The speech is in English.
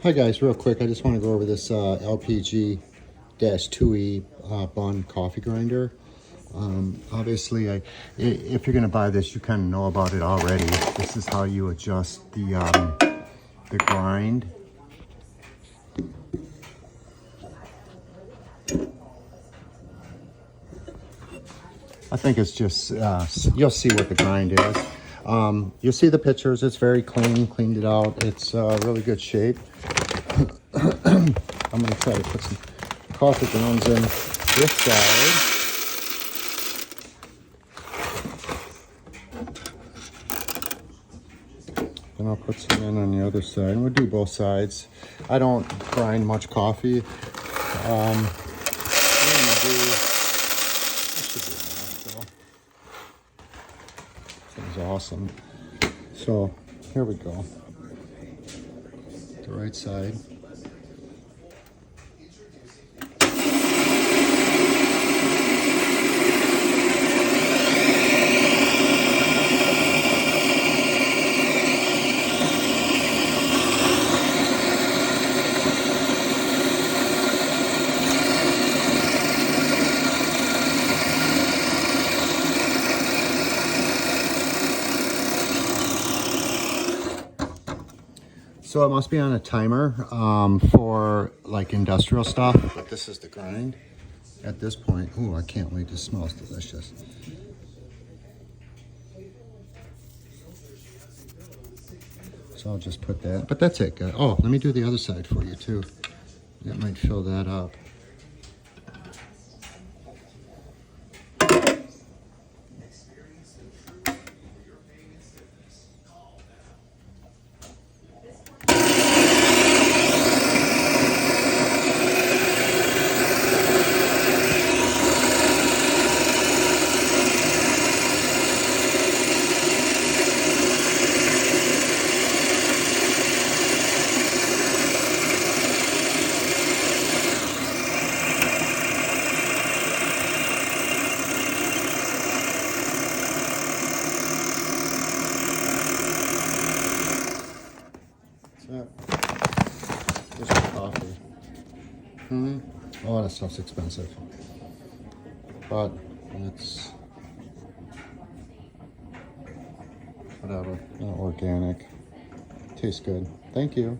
Hi guys, real quick, I just want to go over this LPG-2E Bunn coffee grinder. Obviously, if you're going to buy this, you kind of know about it already. This is how you adjust the grind. I think it's just, you'll see what the grind is. You'll see the pictures. It's very clean, cleaned it out. It's really good shape. I'm going to try to put some coffee grounds in this side. Then I'll put some in on the other side. And we'll do both sides. I don't grind much coffee. What I'm going to do, this should be enough though. This is awesome. So here we go. The right side. So it must be on a timer for like industrial stuff, but this is the grind at this point. Ooh, I can't wait. This smells delicious. So I'll just put that, but that's it. Oh, let me do the other side for you too. That might fill that up. There's your coffee. Oh, that stuff's expensive. But it's whatever. Organic. Tastes good. Thank you.